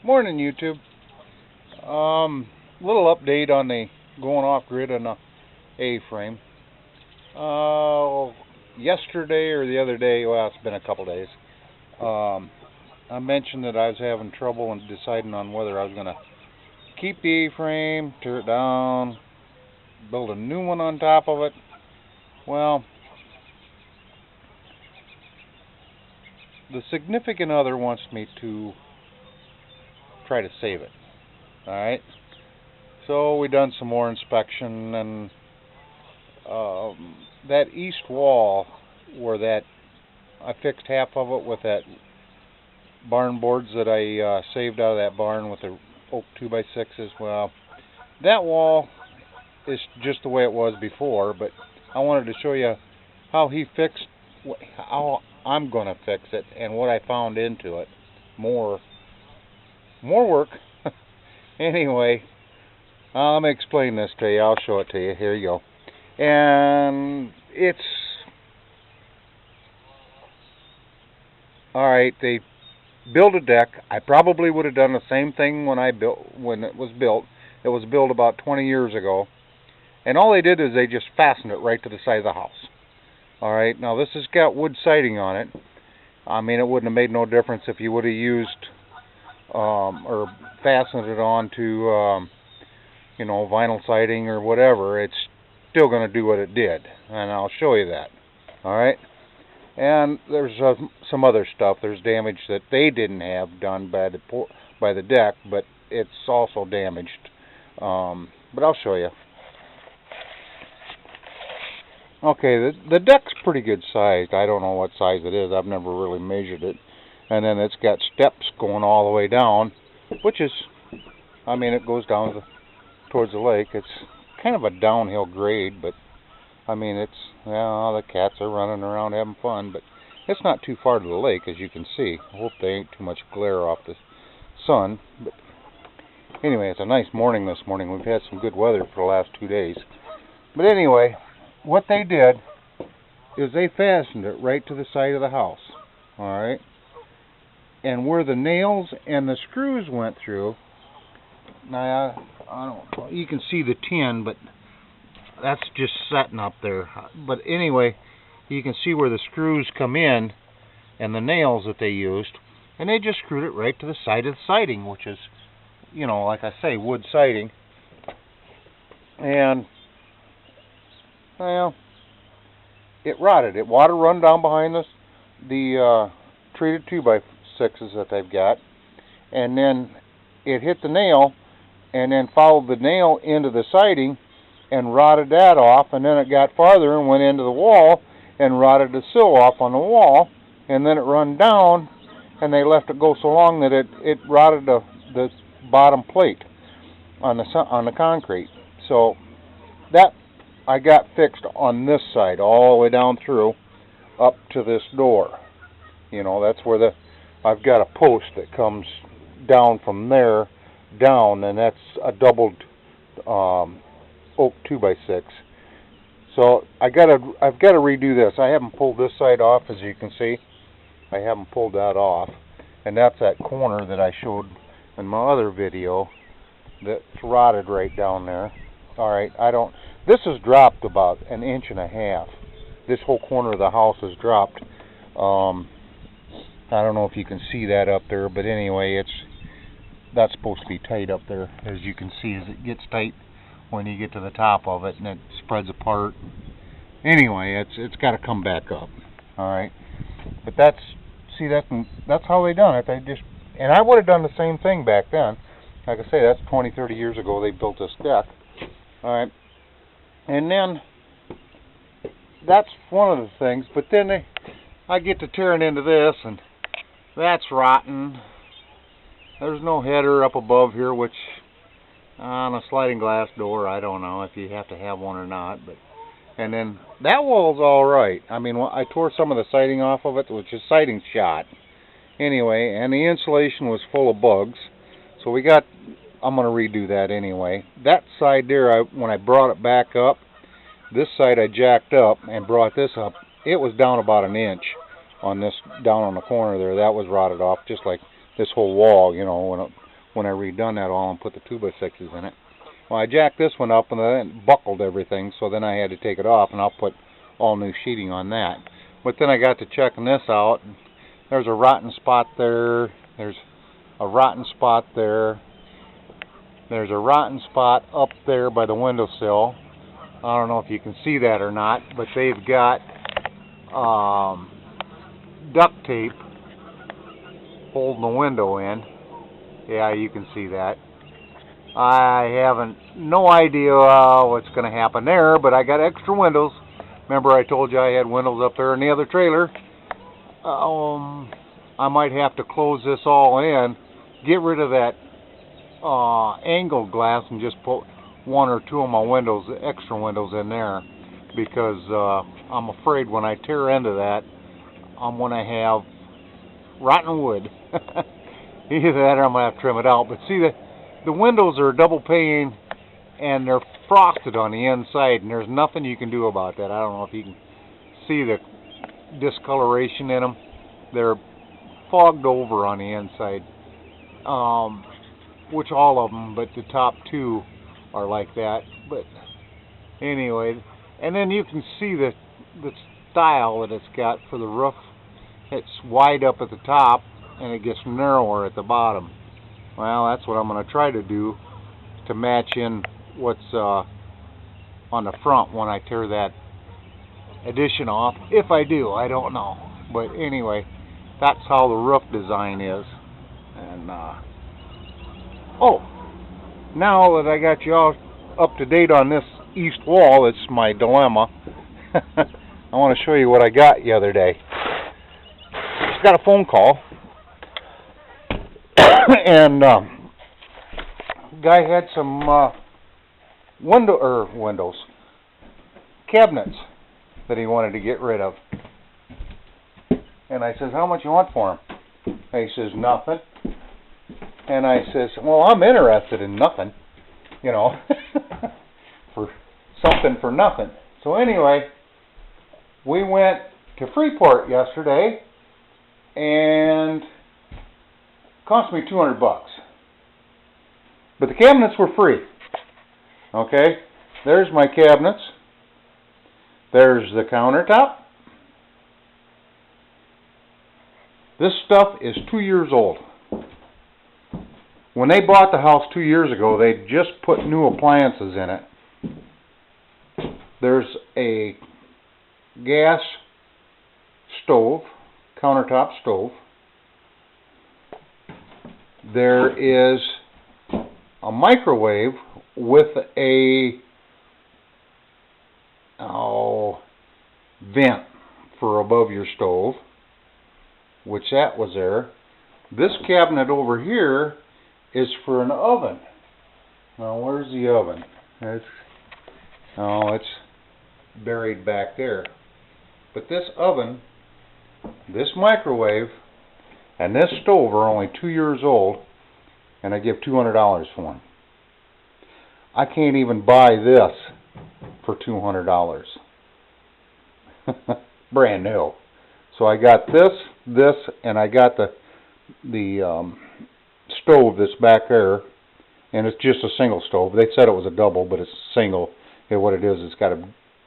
Morning, YouTube. Little update on the going off grid on the A-frame. Yesterday or the other day, well, it's been a couple days. I mentioned that I was having trouble in deciding on whether I was going to keep the A-frame, tear it down, build a new one on top of it. Well, the significant other wants me to try to save it. Alright, so we done some more inspection, and that east wall where that I fixed half of it with that barn boards that I saved out of that barn with the oak 2x6s. Well, that wall is just the way it was before, but I wanted to show you how he fixed, how I'm going to fix it, and what I found into it. More work. Anyway, let me explain this to you. I'll show it to you. Here you go. And it's alright. They built a deck. I probably would have done the same thing when it was built. It was built about 20 years ago. And all they did is they just fastened it right to the side of the house. Alright, now this has got wood siding on it. I mean, it wouldn't have made no difference if you would have used or fastened it onto vinyl siding or whatever. It's still going to do what it did, and I'll show you that. Alright, and there's some other stuff. There's damage that they didn't have done by the deck, but it's also damaged. But I'll show you. Okay, the deck's pretty good sized. I don't know what size it is. I've never really measured it. And then it's got steps going all the way down, which is, I mean, it goes down towards the lake. It's kind of a downhill grade, but I mean, it's, well, the cats are running around having fun, but it's not too far to the lake, as you can see. I hope there ain't too much glare off the sun. But anyway, it's a nice morning this morning. We've had some good weather for the last 2 days. But anyway, what they did is they fastened it right to the side of the house. Alright? And where the nails and the screws went through, now I don't know, you can see the tin, but that's just setting up there. But anyway, you can see where the screws come in and the nails that they used, and they just screwed it right to the side of the siding, which is, like I say, wood siding. And well, it rotted. It water run down behind the treated 2x6s that they've got, and then it hit the nail, and then followed the nail into the siding, and rotted that off, and then it got farther and went into the wall, and rotted the sill off on the wall, and then it run down, and they left it go so long that it rotted the bottom plate on the concrete. So that I got fixed on this side, all the way down through, up to this door. That's where I've got a post that comes down from there down, and that's a doubled oak 2x6. So I've got to redo this. I haven't pulled this side off, as you can see. I haven't pulled that off, and that's that corner that I showed in my other video that's rotted right down there. Alright, this has dropped about 1.5 inches. This whole corner of the house has dropped. I don't know if you can see that up there, but anyway, that's supposed to be tight up there, as you can see, as it gets tight when you get to the top of it, and it spreads apart. Anyway, it's got to come back up. Alright, but that's how they done it. And I would have done the same thing back then. Like I say, that's 20-30 years ago they built this deck. Alright, and then that's one of the things, but then I get to tearing into this, and that's rotten. There's no header up above here, which on a sliding glass door, I don't know if you have to have one or not. But and then that wall's all right. I mean, I tore some of the siding off of it, which is siding shot. Anyway, and the insulation was full of bugs, so I'm going to redo that anyway. That side there, when I brought it back up, this side I jacked up and brought this up. It was down about 1 inch on this, down on the corner there. That was rotted off, just like this whole wall, when I redone that all and put the 2x6s in it. Well, I jacked this one up and then buckled everything, so then I had to take it off, and I'll put all new sheeting on that. But then I got to checking this out. There's a rotten spot there. There's a rotten spot there. There's a rotten spot up there by the windowsill. I don't know if you can see that or not, but they've got duct tape holding the window in. Yeah, you can see that. I haven't no idea what's going to happen there, but I got extra windows. Remember I told you I had windows up there in the other trailer? I might have to close this all in, get rid of that angled glass, and just put one or two of my windows, extra windows in there, because I'm afraid when I tear into that, I'm going to have rotten wood. Either that or I'm going to have to trim it out. But see, the windows are double pane, and they're frosted on the inside, and there's nothing you can do about that. I don't know if you can see the discoloration in them. They're fogged over on the inside, which all of them, but the top two are like that. But anyway, and then you can see the style that it's got for the roof. It's wide up at the top, and it gets narrower at the bottom. Well, that's what I'm going to try to do to match in what's on the front when I tear that addition off. If I do, I don't know. But anyway, that's how the roof design is. And oh, now that I got you all up to date on this east wall, it's my dilemma. I want to show you what I got the other day. Just got a phone call, and guy had some windows, cabinets that he wanted to get rid of. And I says, how much you want for them? And he says, nothing. And I says, well, I'm interested in nothing, you know, for something for nothing. So anyway, we went to Freeport yesterday, and it cost me $200. But the cabinets were free. Okay, there's my cabinets. There's the countertop. This stuff is 2 years old. When they bought the house 2 years ago, they just put new appliances in it. There's a gas stove, countertop stove. There is a microwave with a vent for above your stove, which that was there. This cabinet over here is for an oven. Now, where's the oven? It's buried back there. But this oven, this microwave, and this stove are only 2 years old, and I give $200 for them. I can't even buy this for $200. Brand new. So I got this, and I got the stove that's back there, and it's just a single stove. They said it was a double, but it's single. And what it is, it's got a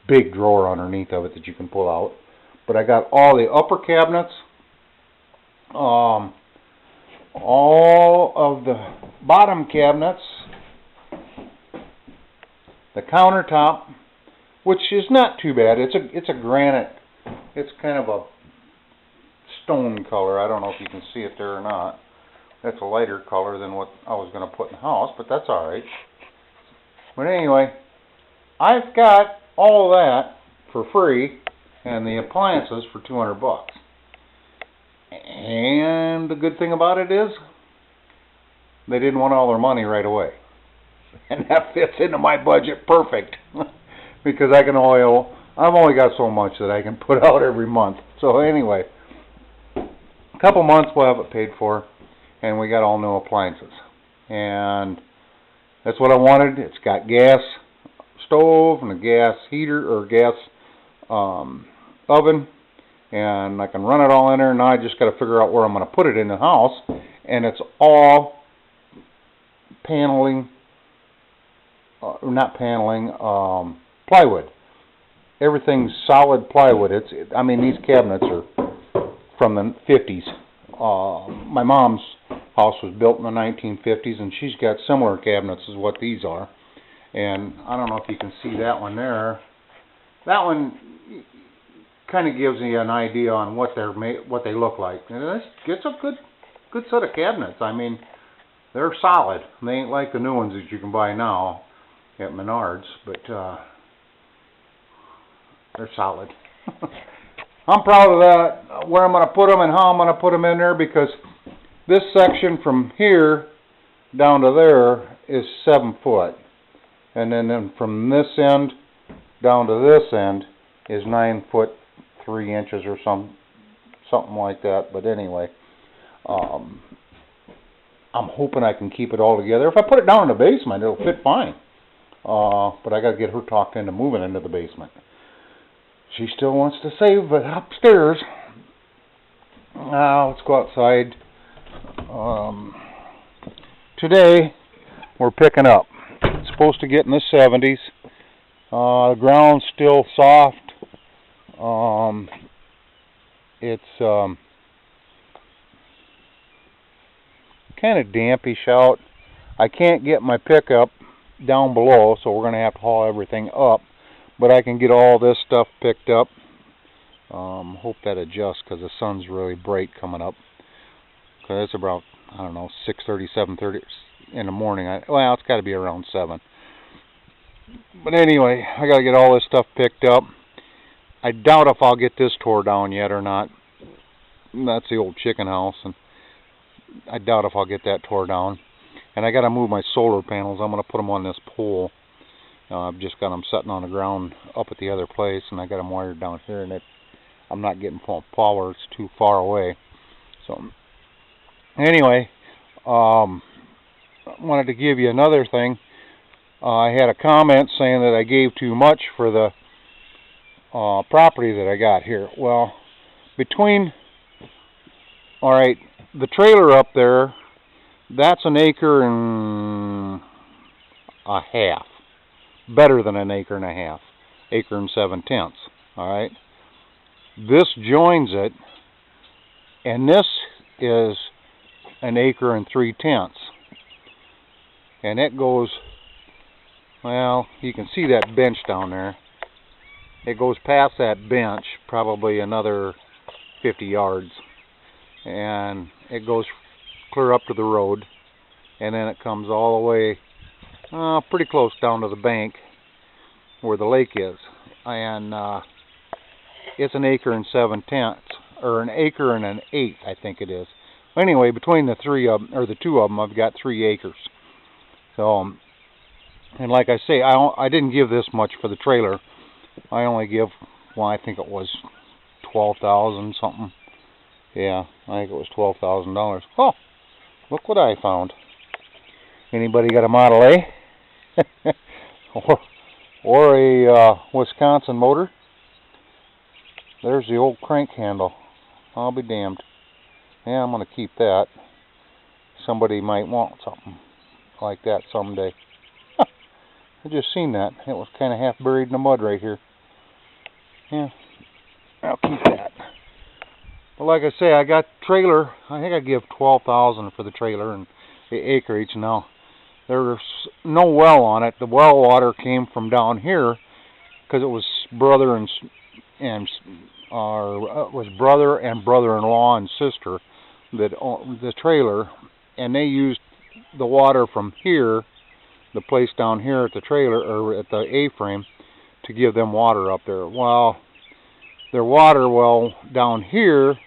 big drawer underneath of it that you can pull out. But I got all the upper cabinets, all of the bottom cabinets, the countertop, which is not too bad. It's a granite. It's kind of a stone color. I don't know if you can see it there or not. That's a lighter color than what I was going to put in the house, but that's all right. But anyway, I've got all that for free, and the appliances for $200. And the good thing about it is, they didn't want all their money right away. And that fits into my budget perfect. Because I've only got so much that I can put out every month. So anyway, a couple months we'll have it paid for, and we got all new appliances. And that's what I wanted. It's got gas stove and a gas heater, or gas oven, and I can run it all in there. Now I just got to figure out where I'm going to put it in the house, and it's all paneling, plywood. Everything's solid plywood. I mean, these cabinets are from the 50s. My mom's house was built in the 1950s, and she's got similar cabinets as what these are. And I don't know if you can see that one there. That one kind of gives you an idea on what they look like. And it's a good set of cabinets. I mean, they're solid. They ain't like the new ones that you can buy now at Menards, but they're solid. I'm proud of that, where I'm going to put them and how I'm going to put them in there, because this section from here down to there is 7 foot. And then from this end down to this end is 9 foot 3 inches or something like that. But anyway, I'm hoping I can keep it all together. If I put it down in the basement, it'll fit fine. But I got to get her talked into moving into the basement. She still wants to save it upstairs. Now let's go outside. Today we're picking up. It's supposed to get in the 70s. The ground's still soft. It's kind of dampish out. I can't get my pickup down below, so we're going to have to haul everything up. But I can get all this stuff picked up. Hope that adjusts, because the sun's really bright coming up. Because it's about, I don't know, 6:30, 7:30 in the morning. Well, it's got to be around 7. But anyway, I got to get all this stuff picked up. I doubt if I'll get this tore down yet or not. That's the old chicken house, and I doubt if I'll get that tore down. And I got to move my solar panels. I'm going to put them on this pole. I've just got them sitting on the ground up at the other place, and I got them wired down here, and I'm not getting power. It's too far away. So anyway, wanted to give you another thing. I had a comment saying that I gave too much for the property that I got here. Well, alright, the trailer up there, that's 1.5 acres. Better than 1.5 acres. 1.5 acres and 7/10. Alright. This joins it, and this is 1 acres and 3/10. And it goes, well, you can see that bench down there. It goes past that bench, probably another 50 yards. And it goes clear up to the road. And then it comes all the way pretty close down to the bank where the lake is. And it's 1 acres and 7/10, or 1 acres and 1/8, I think it is. Anyway, between the the two of them, I've got 3 acres. So, and like I say, I didn't give this much for the trailer. I only give, well, I think it was $12,000 something. Yeah, I think it was $12,000. Oh, look what I found. Anybody got a Model A? or a Wisconsin motor? There's the old crank handle. I'll be damned. Yeah, I'm going to keep that. Somebody might want something like that someday. I just seen that. It was kind of half buried in the mud right here. Yeah, I'll keep that. But like I say, I got trailer. I think I give $12,000 for the trailer and the acreage. Now, there's no well on it. The well water came from down here because it was brother and brother-in-law and sister that owned the trailer, and they used the water from here, the place down here at the trailer, or at the A-frame, to give them water up there. Well, their water well down here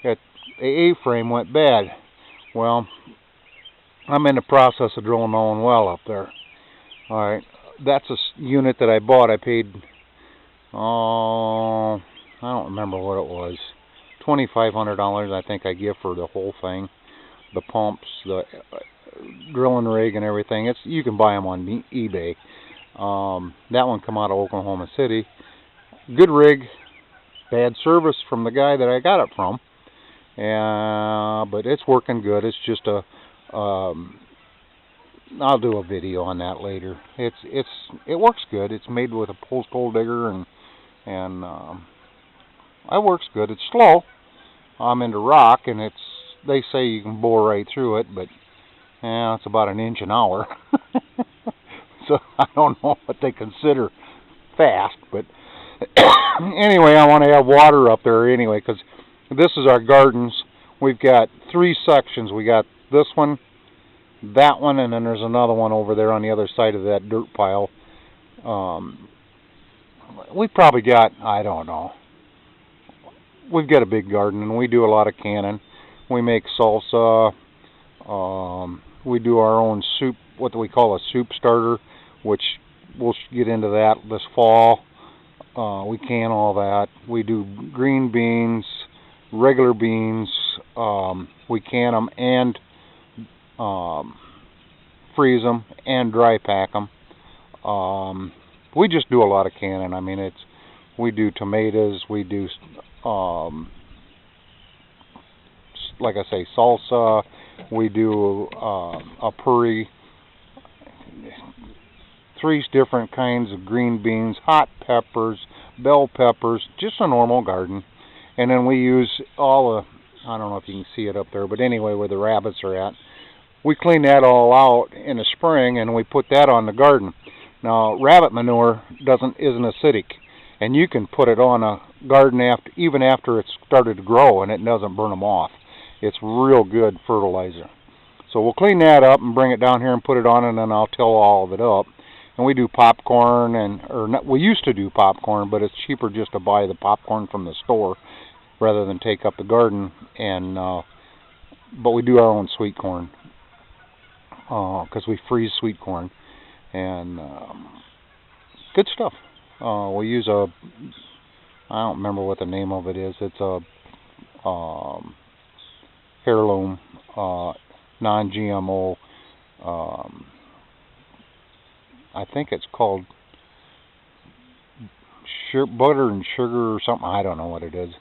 at the A-frame went bad. Well, I'm in the process of drilling my own well up there. Alright, that's a unit that I bought. I paid, I don't remember what it was, $2,500 I think I give for the whole thing. The pumps, the drilling rig and everything. You can buy them on eBay. That one come out of Oklahoma City. Good rig, bad service from the guy that I got it from. But it's working good. It's just I'll do a video on that later. It works good. It's made with a post hole digger and it works good. It's slow. I'm into rock, and they say you can bore right through it, but it's about an inch an hour. So I don't know what they consider fast, but anyway, I want to have water up there anyway, because this is our gardens. We've got 3 sections. We got this one, that one, and then there's another one over there on the other side of that dirt pile. We've probably got, I don't know, we've got a big garden, and we do a lot of canning. We make salsa. We do our own soup, what we call a soup starter, which we'll get into that this fall. We can all that. We do green beans, regular beans. We can them and freeze them and dry pack them. We just do a lot of canning. I mean, we do tomatoes. We do like I say, salsa. We do a puree. 3 different kinds of green beans, hot peppers, bell peppers, just a normal garden. And then we use all I don't know if you can see it up there, but anyway, where the rabbits are at. We clean that all out in the spring, and we put that on the garden. Now, rabbit manure isn't acidic, and you can put it on a garden even after it's started to grow, and it doesn't burn them off. It's real good fertilizer. So we'll clean that up and bring it down here and put it on, and then I'll till all of it up. And we do popcorn, we used to do popcorn, but it's cheaper just to buy the popcorn from the store rather than take up the garden. But we do our own sweet corn because we freeze sweet corn, and good stuff. We use I don't remember what the name of it is. It's a heirloom, non-GMO. I think it's called butter and sugar or something. I don't know what it is.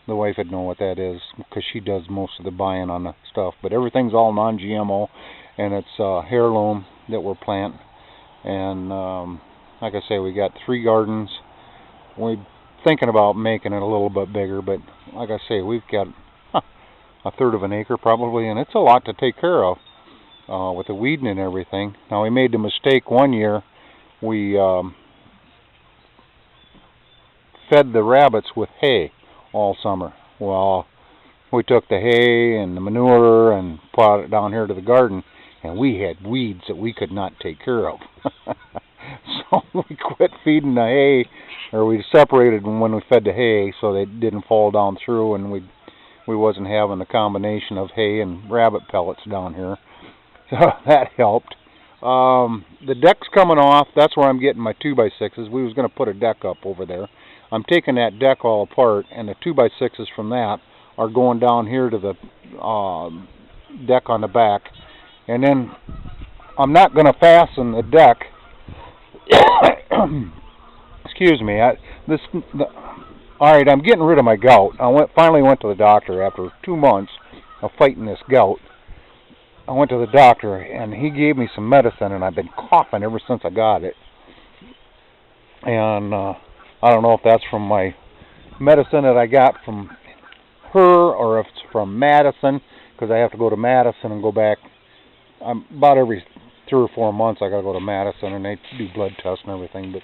The wife would know what that is because she does most of the buying on the stuff. But everything's all non-GMO, and it's heirloom that we're planting. And like I say, we got 3 gardens. We're thinking about making it a little bit bigger, but like I say, we've got a third of an acre probably, and it's a lot to take care of. With the weeding and everything. Now, we made the mistake one year. We fed the rabbits with hay all summer. Well, we took the hay and the manure and brought it down here to the garden, and we had weeds that we could not take care of. So we quit feeding the hay, or we separated them when we fed the hay so they didn't fall down through, and we wasn't having the combination of hay and rabbit pellets down here. So that helped. The deck's coming off. That's where I'm getting my 2x6s. We was going to put a deck up over there. I'm taking that deck all apart, and the 2x6s from that are going down here to the deck on the back. And then I'm not going to fasten the deck. Excuse me. All right, I'm getting rid of my gout. Finally went to the doctor after 2 months of fighting this gout. I went to the doctor, and he gave me some medicine, and I've been coughing ever since I got it. And I don't know if that's from my medicine that I got from her or if it's from Madison, because I have to go to Madison and go back. About every 3 or 4 months I got to go to Madison, and they do blood tests and everything. But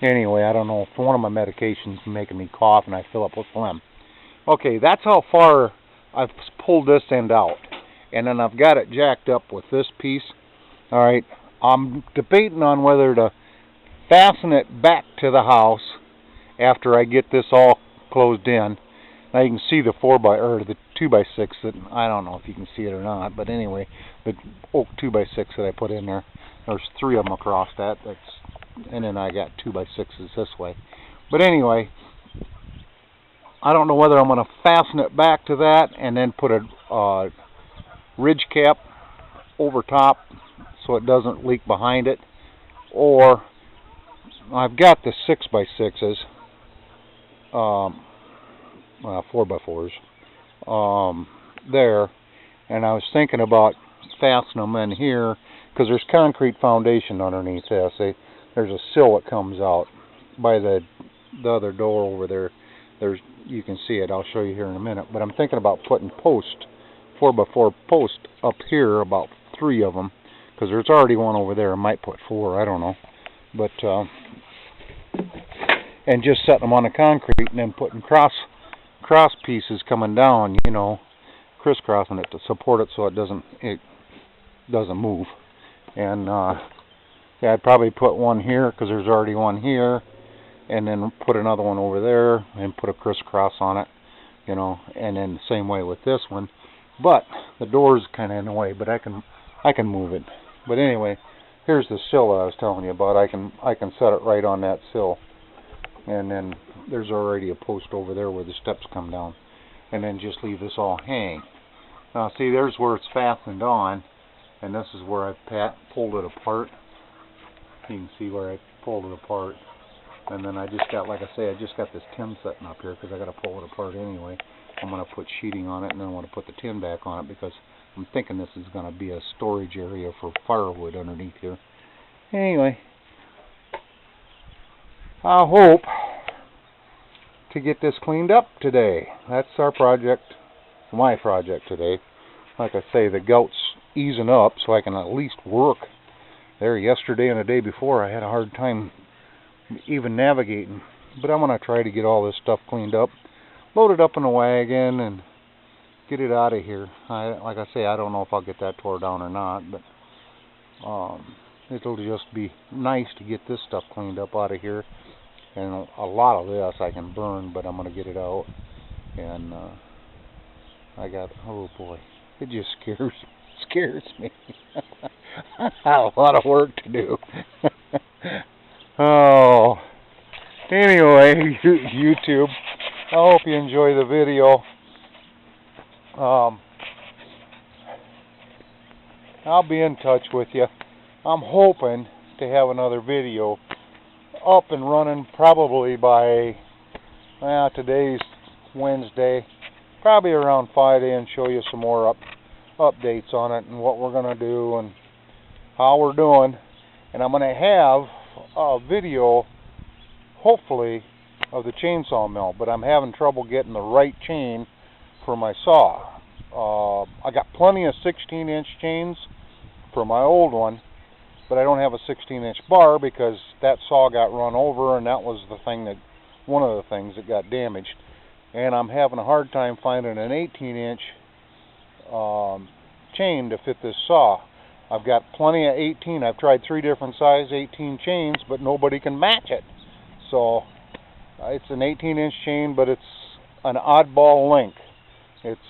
anyway, I don't know if one of my medications is making me cough, and I fill up with phlegm. Okay, that's how far I've pulled this end out. And then I've got it jacked up with this piece. All right, I'm debating on whether to fasten it back to the house after I get this all closed in. Now you can see the 2x6 that I don't know if you can see it or not, but anyway, the oak 2x6 that I put in there. There's 3 of them across that. And then I got 2x6s this way. But anyway, I don't know whether I'm going to fasten it back to that and then put a ridge cap over top so it doesn't leak behind it, or I've got the 6x6s, 4x4s there, and I was thinking about fastening them in here because there's concrete foundation underneath this. There's a sill that comes out by the other door over there. You can see it. I'll show you here in a minute. But I'm thinking about putting 4x4 posts up here, about 3 of them, because there's already one over there. I might put 4. I don't know. But and just setting them on the concrete and then putting cross pieces coming down, you know, crisscrossing it to support it so it doesn't move. And yeah, I'd probably put one here because there's already one here, and then put another one over there and put a crisscross on it, you know, and then the same way with this one. But the door's kind of in the way, but I can move it. But anyway, here's the sill that I was telling you about. I can set it right on that sill, and then there's already a post over there where the steps come down, and then just leave this all hang. Now see, there's where it's fastened on, and this is where I pulled it apart. You can see where I pulled it apart, and then I just got, like I say, I just got this tin sitting up here because I got to pull it apart anyway. I'm going to put sheeting on it, and then I want to put the tin back on it because I'm thinking this is going to be a storage area for firewood underneath here. Anyway, I hope to get this cleaned up today. That's our project, my project today. Like I say, the gout's easing up so I can at least work. There yesterday and the day before I had a hard time even navigating. But I'm going to try to get all this stuff cleaned up, load it up in a wagon, and get it out of here. Like I say, I don't know if I'll get that tore down or not, but it'll just be nice to get this stuff cleaned up out of here. And a lot of this I can burn, but I'm going to get it out. And oh boy, it just scares me. I have a lot of work to do. Oh, anyway, YouTube, I hope you enjoy the video. I'll be in touch with you. I'm hoping to have another video up and running probably by, today's Wednesday, probably around Friday, and show you some more updates on it and what we're going to do and how we're doing. And I'm going to have a video, hopefully, of the chainsaw mill, but I'm having trouble getting the right chain for my saw. I got plenty of 16-inch chains for my old one, but I don't have a 16-inch bar because that saw got run over, and that was one of the things that got damaged. And I'm having a hard time finding an 18-inch chain to fit this saw. I've got plenty of 18. I've tried 3 different size 18 chains, but nobody can match it. So it's an 18-inch chain, but it's an oddball length. It's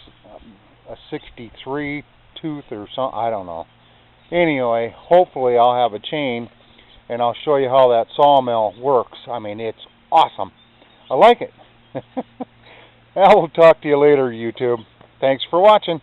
a 63 tooth or something. I don't know. Anyway, hopefully I'll have a chain, and I'll show you how that sawmill works. I mean, it's awesome. I like it. I will talk to you later, YouTube. Thanks for watching.